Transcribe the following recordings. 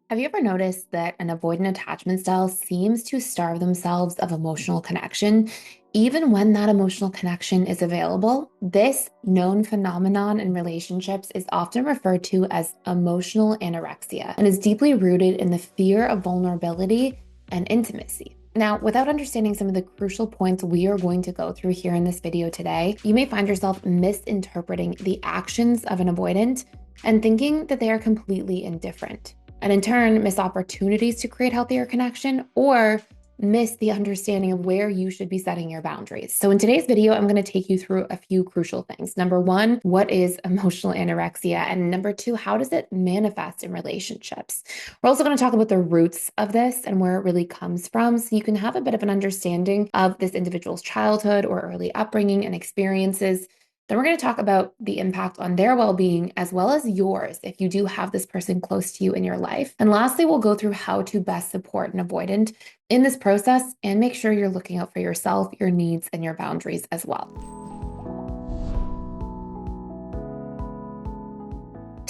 Have you ever noticed that an avoidant attachment style seems to starve themselves of emotional connection, even when that emotional connection is available? This known phenomenon in relationships is often referred to as emotional anorexia and is deeply rooted in the fear of vulnerability and intimacy. Now, without understanding some of the crucial points we are going to go through here in this video today, you may find yourself misinterpreting the actions of an avoidant and thinking that they are completely indifferent, and in turn miss opportunities to create healthier connection or miss the understanding of where you should be setting your boundaries. So in today's video, I'm going to take you through a few crucial things. Number one, what is emotional anorexia? And number two, how does it manifest in relationships? We're also going to talk about the roots of this and where it really comes from, so you can have a bit of an understanding of this individual's childhood or early upbringing and experiences. Then we're going to talk about the impact on their well-being as well as yours if you do have this person close to you in your life. And lastly, we'll go through how to best support an avoidant in this process and make sure you're looking out for yourself, your needs, and your boundaries as well.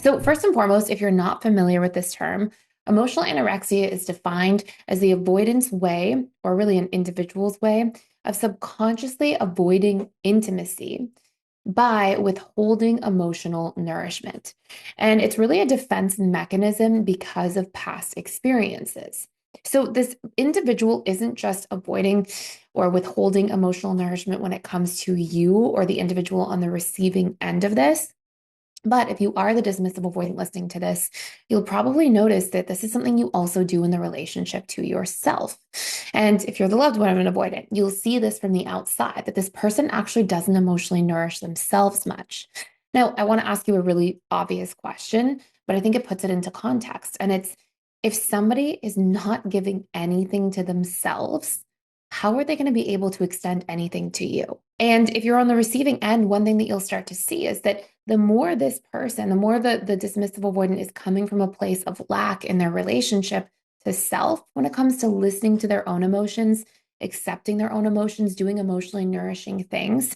So first and foremost, if you're not familiar with this term, emotional anorexia is defined as the avoidance way, or really an individual's way, of subconsciously avoiding intimacy by withholding emotional nourishment. And it's really a defense mechanism because of past experiences. So this individual isn't just avoiding or withholding emotional nourishment when it comes to you or the individual on the receiving end of this. But if you are the dismissive avoidant listening to this, you'll probably notice that this is something you also do in the relationship to yourself. And if you're the loved one of an avoidant, you'll see this from the outside, that this person actually doesn't emotionally nourish themselves much. Now, I want to ask you a really obvious question, but I think it puts it into context. And it's, if somebody is not giving anything to themselves, how are they going to be able to extend anything to you? And if you're on the receiving end, one thing that you'll start to see is that the more this person, the more the dismissive avoidant is coming from a place of lack in their relationship to self when it comes to listening to their own emotions, accepting their own emotions, doing emotionally nourishing things,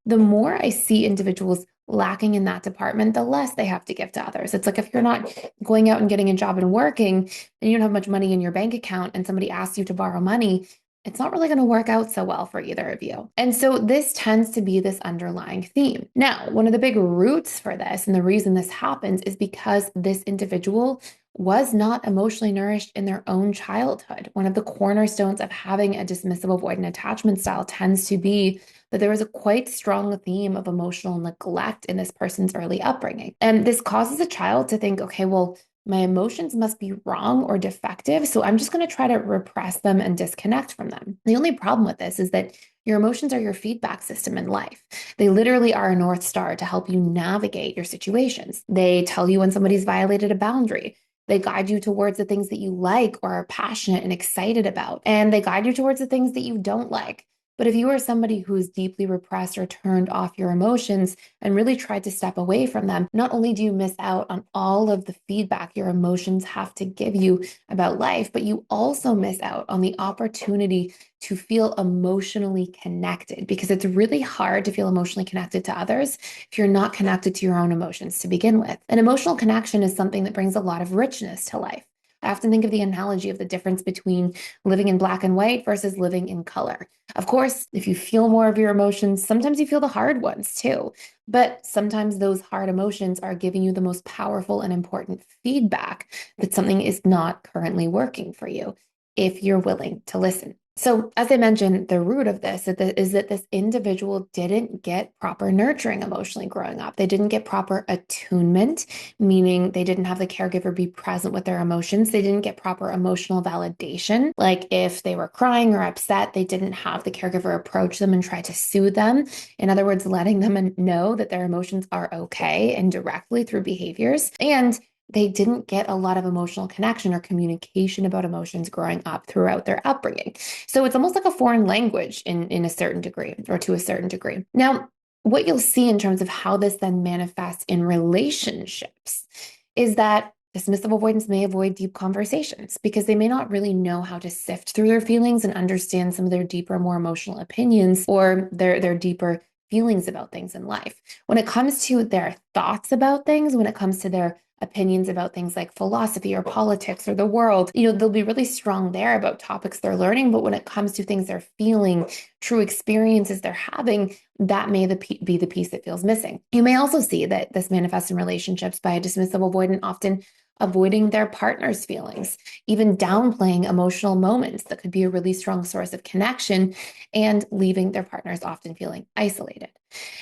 the more I see individuals lacking in that department, the less they have to give to others. It's like if you're not going out and getting a job and working and you don't have much money in your bank account and somebody asks you to borrow money, it's not really going to work out so well for either of you. And so this tends to be this underlying theme. Now, one of the big roots for this and the reason this happens is because this individual was not emotionally nourished in their own childhood. One of the cornerstones of having a dismissive avoidant attachment style tends to be that there is a quite strong theme of emotional neglect in this person's early upbringing. And this causes a child to think, okay, well, my emotions must be wrong or defective, so I'm just going to try to repress them and disconnect from them. The only problem with this is that your emotions are your feedback system in life. They literally are a North Star to help you navigate your situations. They tell you when somebody's violated a boundary. They guide you towards the things that you like or are passionate and excited about. And they guide you towards the things that you don't like. But if you are somebody who's deeply repressed or turned off your emotions and really tried to step away from them, not only do you miss out on all of the feedback your emotions have to give you about life, but you also miss out on the opportunity to feel emotionally connected, because it's really hard to feel emotionally connected to others if you're not connected to your own emotions to begin with. An emotional connection is something that brings a lot of richness to life. I often think of the analogy of the difference between living in black and white versus living in color. Of course, if you feel more of your emotions, sometimes you feel the hard ones too. But sometimes those hard emotions are giving you the most powerful and important feedback that something is not currently working for you, if you're willing to listen. So, as I mentioned, the root of this is that this individual didn't get proper nurturing emotionally growing up. They didn't get proper attunement, meaning they didn't have the caregiver be present with their emotions. They didn't get proper emotional validation. Like if they were crying or upset, they didn't have the caregiver approach them and try to soothe them. In other words, letting them know that their emotions are okay indirectly through behaviors. And they didn't get a lot of emotional connection or communication about emotions growing up throughout their upbringing. So it's almost like a foreign language in a certain degree, or to a certain degree. Now, what you'll see in terms of how this then manifests in relationships is that dismissive avoidants may avoid deep conversations because they may not really know how to sift through their feelings and understand some of their deeper, more emotional opinions or their deeper feelings about things in life. When it comes to their thoughts about things, when it comes to their opinions about things like philosophy or politics or the world, they'll be really strong there about topics they're learning. But when it comes to things they're feeling, true experiences they're having, that may be the piece that feels missing. You may also see that this manifests in relationships by a dismissive avoidant often avoiding their partner's feelings, even downplaying emotional moments that could be a really strong source of connection, and leaving their partners often feeling isolated.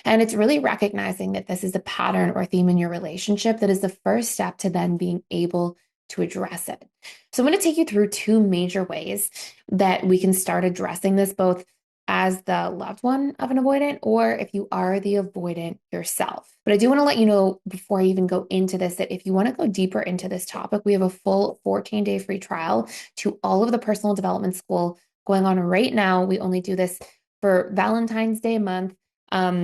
And it's really recognizing that this is a pattern or theme in your relationship that is the first step to then being able to address it. So I'm going to take you through two major ways that we can start addressing this, both as the loved one of an avoidant or if you are the avoidant yourself. But I do want to let you know before I even go into this that if you want to go deeper into this topic, we have a full 14-day free trial to all of the personal development school going on right now. We only do this for Valentine's Day month,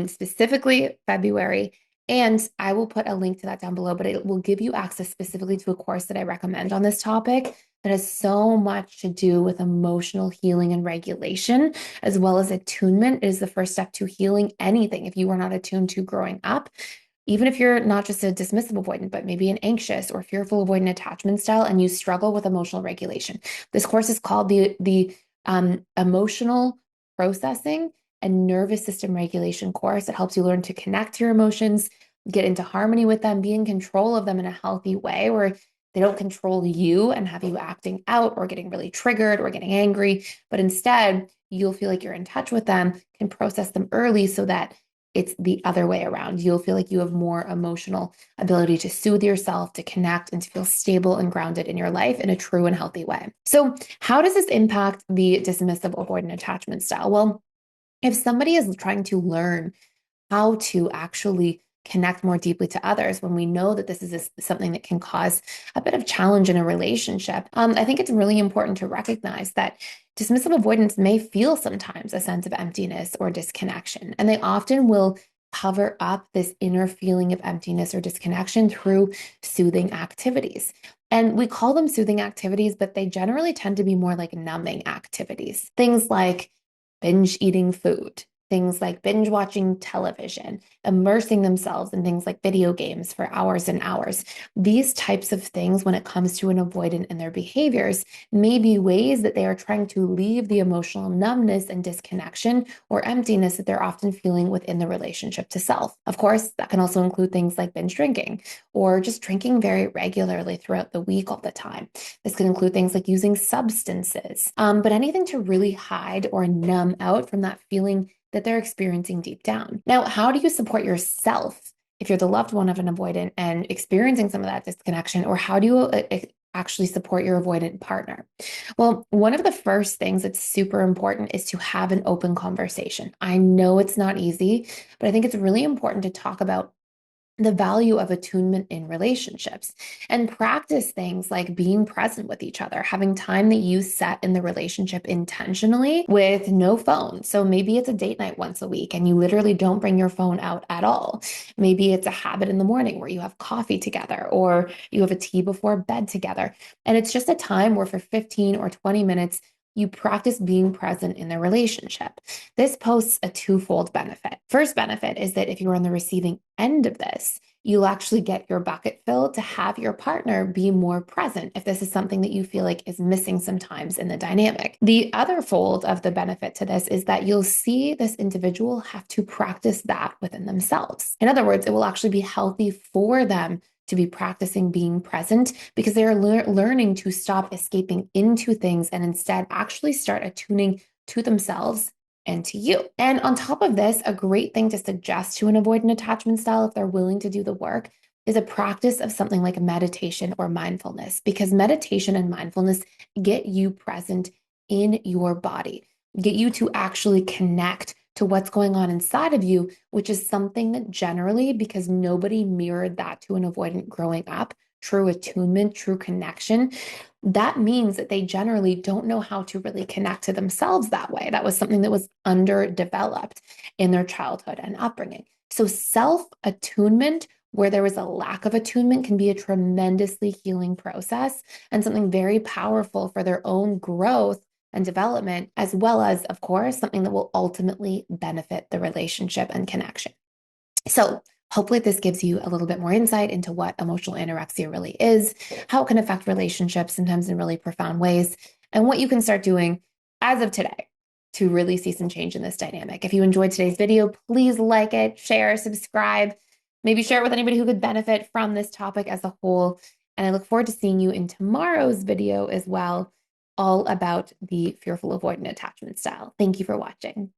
specifically February. And I will put a link to that down below, but it will give you access specifically to a course that I recommend on this topic that has so much to do with emotional healing and regulation, as well as attunement. It is the first step to healing anything if you were not attuned to growing up. Even if you're not just a dismissive avoidant, but maybe an anxious or fearful avoidant attachment style, and you struggle with emotional regulation. This course is called the Emotional Processing and Nervous System Regulation course. It helps you learn to connect to your emotions, get into harmony with them, be in control of them in a healthy way where they don't control you and have you acting out or getting really triggered or getting angry, but instead you'll feel like you're in touch with them, can process them early so that it's the other way around. You'll feel like you have more emotional ability to soothe yourself, to connect, and to feel stable and grounded in your life in a true and healthy way. So how does this impact the dismissive avoidant attachment style? Well, if somebody is trying to learn how to actually connect more deeply to others, when we know that this is something that can cause a bit of challenge in a relationship, I think it's really important to recognize that dismissive avoidance may feel sometimes a sense of emptiness or disconnection, and they often will cover up this inner feeling of emptiness or disconnection through soothing activities. And we call them soothing activities, but they generally tend to be more like numbing activities. Things like binge eating food, things like binge watching television, immersing themselves in things like video games for hours and hours. These types of things, when it comes to an avoidant and their behaviors, may be ways that they are trying to leave the emotional numbness and disconnection or emptiness that they're often feeling within the relationship to self. Of course, that can also include things like binge drinking or just drinking very regularly throughout the week all the time. This can include things like using substances, but anything to really hide or numb out from that feeling that they're experiencing deep down. Now, how do you support yourself if you're the loved one of an avoidant and experiencing some of that disconnection, or how do you actually support your avoidant partner? Well, one of the first things that's super important is to have an open conversation. I know it's not easy, but I think it's really important to talk about the value of attunement in relationships and practice things like being present with each other, having time that you set in the relationship intentionally with no phone. So maybe it's a date night once a week and you literally don't bring your phone out at all. Maybe it's a habit in the morning where you have coffee together or you have a tea before bed together. And it's just a time where for 15 or 20 minutes, you practice being present in the relationship. This posts a twofold benefit. First benefit is that if you're on the receiving end of this, you'll actually get your bucket filled to have your partner be more present if this is something that you feel like is missing sometimes in the dynamic. The other fold of the benefit to this is that you'll see this individual have to practice that within themselves. In other words, it will actually be healthy for them to be practicing being present because they are learning to stop escaping into things and instead actually start attuning to themselves and to you. And on top of this, a great thing to suggest to an avoidant attachment style, if they're willing to do the work, is a practice of something like meditation or mindfulness, because meditation and mindfulness get you present in your body, get you to actually connect to what's going on inside of you, which is something that generally, because nobody mirrored that to an avoidant growing up, true attunement, true connection, that means that they generally don't know how to really connect to themselves that way. That was something that was underdeveloped in their childhood and upbringing. So self-attunement, where there was a lack of attunement, can be a tremendously healing process and something very powerful for their own growth and development, as well as, of course, something that will ultimately benefit the relationship and connection. So, hopefully, this gives you a little bit more insight into what emotional anorexia really is, how it can affect relationships, sometimes in really profound ways, and what you can start doing as of today to really see some change in this dynamic. If you enjoyed today's video, please like it, share, subscribe, maybe share it with anybody who could benefit from this topic as a whole. And I look forward to seeing you in tomorrow's video as well, all about the fearful avoidant attachment style. Thank you for watching.